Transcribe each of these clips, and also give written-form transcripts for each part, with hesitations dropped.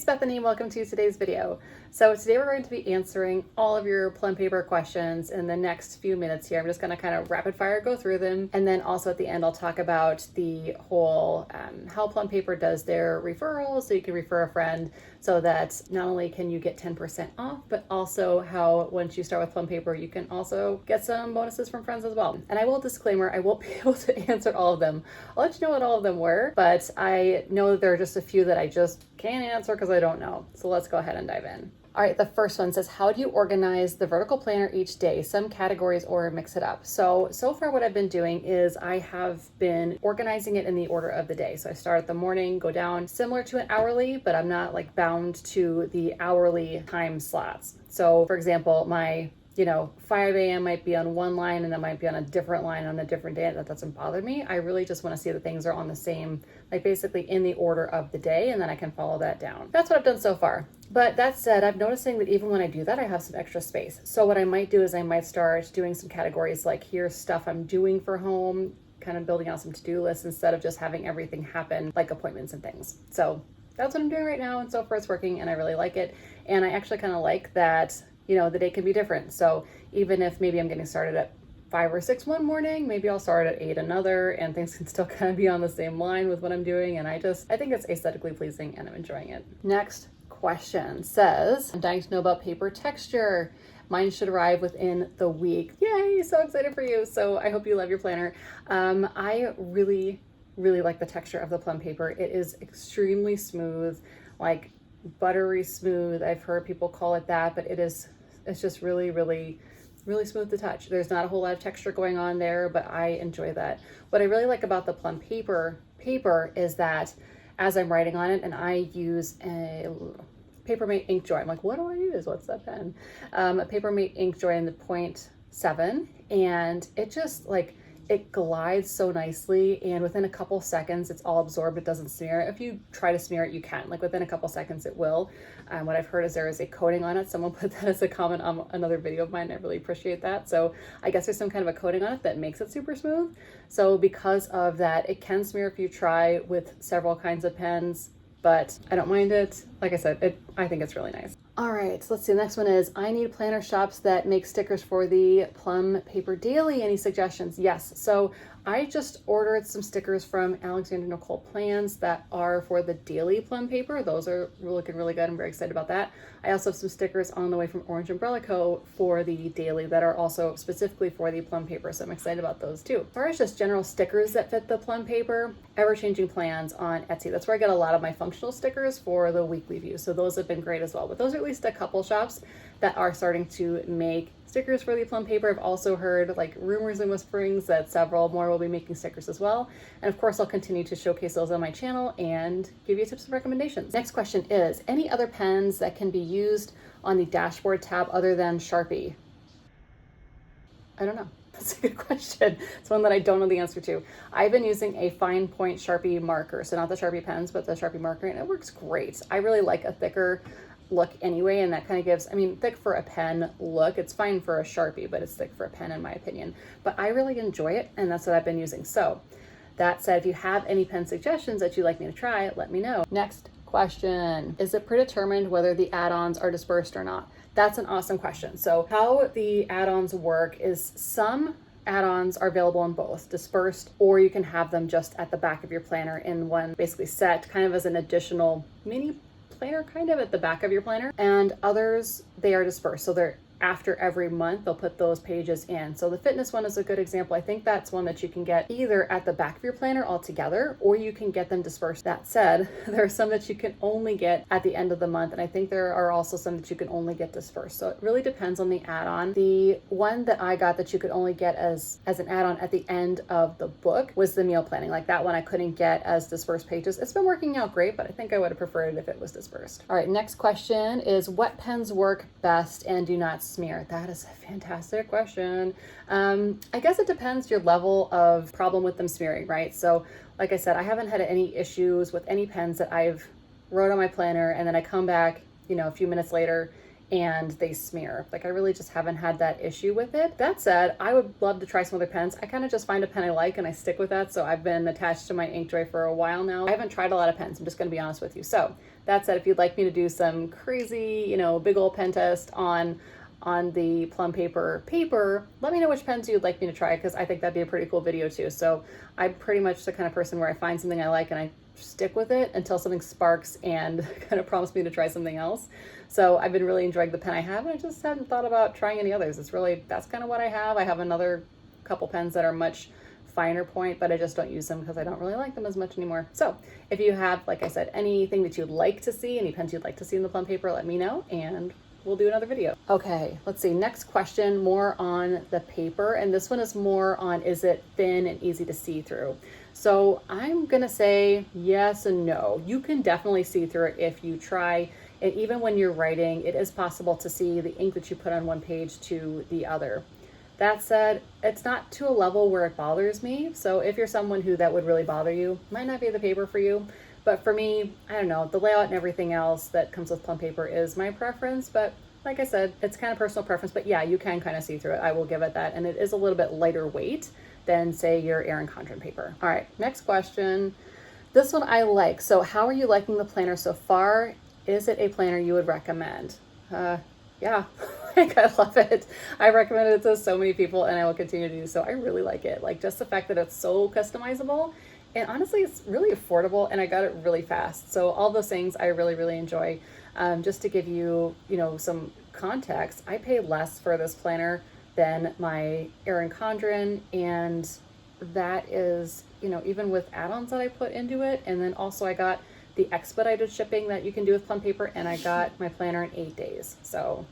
Bethany, welcome to today's video. So today we're going to be answering all of your Plum Paper questions in the next few minutes here. I'm just going to kind of rapid fire go through them, and then also at the end I'll talk about the whole how Plum Paper does their referrals, so you can refer a friend, so that not only can you get 10% off, but also how once you start with Plum Paper you can also get some bonuses from friends as well. And I will disclaimer, I won't be able to answer all of them. I'll let you know what all of them were, but I know that there are just a few that I just can't answer because I don't know. So let's go ahead and dive in. All right, the first one says, how do you organize the vertical planner each day? Some categories or mix it up. So far what I've been doing is I have been organizing it in the order of the day. So I start at the morning, go down, similar to an hourly, but I'm not like bound to the hourly time slots. So for example, my 5 a.m. might be on one line and it might be on a different line on a different day. That doesn't bother me. I really just want to see that things are on the same, like basically in the order of the day, and then I can follow that down. That's what I've done so far. But that said, I'm noticing that even when I do that, I have some extra space. So what I might do is I might start doing some categories like here's stuff I'm doing for home, kind of building out some to-do lists instead of just having everything happen like appointments and things. So that's what I'm doing right now, and so far it's working and I really like it. And I actually kind of like that the day can be different. So even if maybe I'm getting started at 5 or 6 one morning, maybe I'll start at 8 another, and things can still kind of be on the same line with what I'm doing. And I think it's aesthetically pleasing and I'm enjoying it. Next question says, I'm dying to know about paper texture. Mine should arrive within the week. Yay, so excited for you. So I hope you love your planner. I really like the texture of the Plum Paper. It is extremely smooth, like buttery smooth. I've heard people call it that, but it's just really smooth to touch. There's not a whole lot of texture going on there, but I enjoy that. What I really like about the Plum Paper is that as I'm writing on it, and I use a Papermate Inkjoy. I'm like, what do I use? What's that pen? A Papermate Inkjoy in the 0.7, and it just it glides so nicely, and within a couple seconds it's all absorbed. It doesn't smear. If you try to smear it, you can. Within a couple seconds it will. What I've heard is there is a coating on it. Someone put that as a comment on another video of mine. I really appreciate that. So I guess there's some kind of a coating on it that makes it super smooth. So because of that, it can smear if you try with several kinds of pens, but I don't mind it. Like I said, I think it's really nice. All right, so let's see. The next one is, I need planner shops that make stickers for the Plum Paper Daily. Any suggestions? Yes. So I just ordered some stickers from Alexander Nicole Plans that are for the Daily Plum Paper. Those are looking really good. I'm very excited about that. I also have some stickers on the way from Orange Umbrella Co. for the Daily that are also specifically for the Plum Paper, so I'm excited about those too. As far as just general stickers that fit the Plum Paper, Ever Changing Plans on Etsy. That's where I get a lot of my functional stickers for the weekly view, so those have been great as well. But those are at least a couple shops that are starting to make stickers for the Plum Paper. I've also heard rumors and whisperings that several more will be making stickers as well. And of course, I'll continue to showcase those on my channel and give you tips and recommendations. Next question is, any other pens that can be used on the dashboard tab other than Sharpie? I don't know. That's a good question. It's one that I don't know the answer to. I've been using a fine point Sharpie marker. So not the Sharpie pens, but the Sharpie marker, and it works great. I really like a thicker look anyway, and that kind of gives, thick for a pen look. It's fine for a Sharpie, but it's thick for a pen in my opinion. But I really enjoy it, and that's what I've been using. So that said, if you have any pen suggestions that you'd like me to try, let me know. Next question, is it predetermined whether the add-ons are dispersed or not? That's an awesome question. So how the add-ons work is some add-ons are available in both dispersed, or you can have them just at the back of your planner in one basically set, kind of as an additional mini planner kind of at the back of your planner. And others, they are dispersed, so they're after every month they'll put those pages in. So the fitness one is a good example. I think that's one that you can get either at the back of your planner altogether, or you can get them dispersed. That said, there are some that you can only get at the end of the month, and I think there are also some that you can only get dispersed. So it really depends on the add-on. The one that I got that you could only get as an add-on at the end of the book was the meal planning. Like that one I couldn't get as dispersed pages. It's been working out great, but I think I would have preferred it if it was dispersed. All right, next question is, what pens work best and do not smear? That is a fantastic question. I guess it depends your level of problem with them smearing, right? So like I said, I haven't had any issues with any pens that I've wrote on my planner and then I come back, a few minutes later and they smear. Like I really just haven't had that issue with it. That said, I would love to try some other pens. I kind of just find a pen I like and I stick with that. So I've been attached to my ink tray for a while now. I haven't tried a lot of pens. I'm just going to be honest with you. So that said, if you'd like me to do some crazy, big old pen test on the Plum Paper, let me know which pens you'd like me to try, because I think that'd be a pretty cool video too. So I'm pretty much the kind of person where I find something I like and I stick with it until something sparks and kind of prompts me to try something else. So I've been really enjoying the pen I have, and I just hadn't thought about trying any others. That's kind of what I have. I have another couple pens that are much finer point, but I just don't use them because I don't really like them as much anymore. So if you have, like I said, anything that you'd like to see, any pens you'd like to see in the Plum Paper, let me know and we'll do another video. Okay, let's see. Next question, more on the paper. And this one is more on, is it thin and easy to see through? So I'm gonna say yes and no. You can definitely see through it if you try. And even when you're writing, it is possible to see the ink that you put on one page to the other. That said, it's not to a level where it bothers me. So if you're someone who that would really bother you, might not be the paper for you. But for me, I don't know, the layout and everything else that comes with Plum Paper is my preference. But like I said, it's kind of personal preference. But yeah, you can kind of see through it. I will give it that. And it is a little bit lighter weight than, say, your Erin Condren paper. All right, next question. This one I like. So how are you liking the planner so far? Is it a planner you would recommend? Yeah, like I love it. I recommend it to so many people and I will continue to do so. I really like it. Like just the fact that it's so customizable, and honestly, it's really affordable and I got it really fast. So all those things I really, really enjoy. Just to give you, some context, I pay less for this planner than my Erin Condren, and that is, even with add-ons that I put into it. And then also I got the expedited shipping that you can do with Plum Paper, and I got my planner in 8 days. So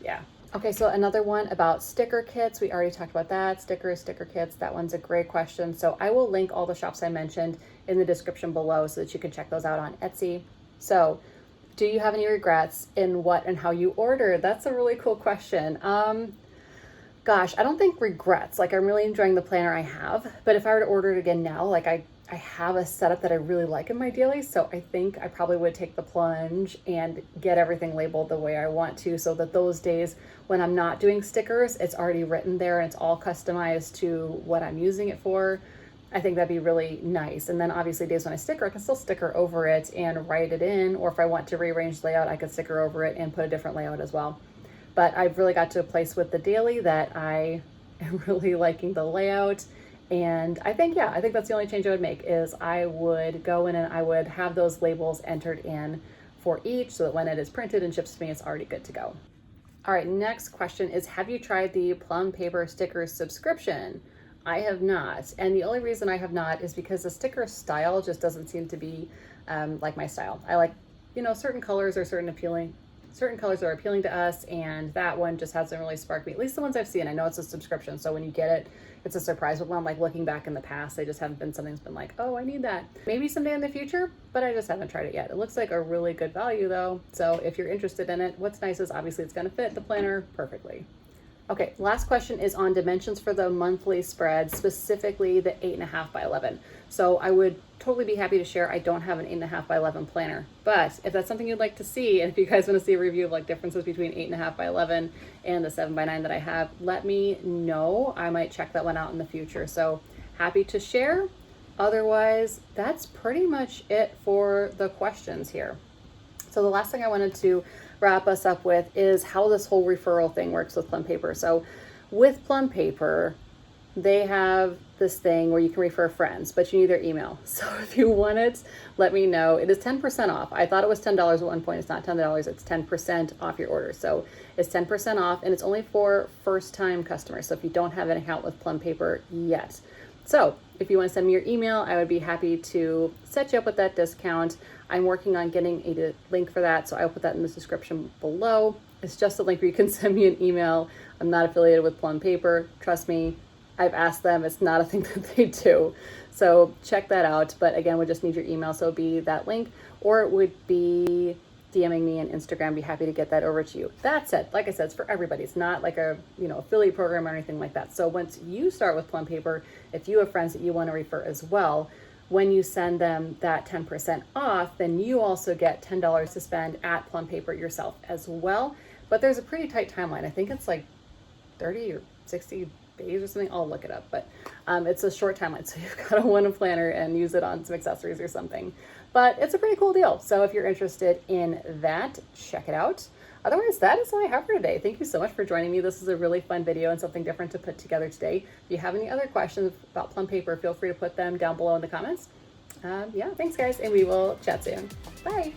yeah. Okay, so another one about sticker kits. We already talked about that. Sticker kits. That one's a great question. So I will link all the shops I mentioned in the description below so that you can check those out on Etsy. So do you have any regrets in what and how you ordered? That's a really cool question. Gosh, I don't think regrets. Like I'm really enjoying the planner I have, but if I were to order it again now, like I have a setup that I really like in my daily, so I think I probably would take the plunge and get everything labeled the way I want to, so that those days when I'm not doing stickers, it's already written there and it's all customized to what I'm using it for. I think that'd be really nice. And then obviously days when I sticker, I can still sticker over it and write it in, or if I want to rearrange layout, I could sticker over it and put a different layout as well. But I've really got to a place with the daily that I am really liking the layout. And I think that's the only change I would make, is I would go in and I would have those labels entered in for each, so that when it is printed and shipped to me, it's already good to go. All right, next question is, have you tried the Plum Paper sticker subscription? I have not. And the only reason I have not is because the sticker style just doesn't seem to be like my style. I like, certain colors are certain colors are appealing to us, and that one just hasn't really sparked me. At least the ones I've seen. I know it's a subscription, so when you get it, it's a surprise. But when I'm like looking back in the past, they just haven't been something that's been like, oh, I need that. Maybe someday in the future, but I just haven't tried it yet. It looks like a really good value though. So if you're interested in it, what's nice is obviously it's gonna fit the planner perfectly. Okay, last question is on dimensions for the monthly spread, specifically the 8.5 by 11. So I would totally be happy to share. I don't have an 8.5 by 11 planner, but if that's something you'd like to see, and if you guys want to see a review of like differences between 8.5 by 11 and the 7 by 9 that I have, let me know. I might check that one out in the future. So happy to share. Otherwise, that's pretty much it for the questions here. So the last thing I wanted to wrap us up with is how this whole referral thing works with Plum Paper. So with Plum Paper, they have this thing where you can refer friends, but you need their email. So if you want it, let me know. It is 10% off. I thought it was $10 at one point. It's not $10. It's 10% off your order. So it's 10% off, and it's only for first-time customers. So if you don't have an account with Plum Paper yet. So if you want to send me your email, I would be happy to set you up with that discount. I'm working on getting a link for that, so I'll put that in the description below. It's just a link where you can send me an email. I'm not affiliated with Plum Paper. Trust me, I've asked them. It's not a thing that they do. So check that out. But again, we just need your email, so it'd be that link, or it would be DMing me on Instagram. Be happy to get that over to you. That said, like I said, it's for everybody. It's not like a affiliate program or anything like that. So once you start with Plum Paper, if you have friends that you want to refer as well, when you send them that 10% off, then you also get $10 to spend at Plum Paper yourself as well. but there's a pretty tight timeline. I think it's like 30 or 60 days or something. I'll look it up, but it's a short timeline, so you've got to want a planner and use it on some accessories or something. But it's a pretty cool deal. So if you're interested in that, check it out. Otherwise, that is all I have for today. Thank you so much for joining me. This is a really fun video and something different to put together today. If you have any other questions about Plum Paper, feel free to put them down below in the comments. Yeah, thanks guys, and we will chat soon. Bye.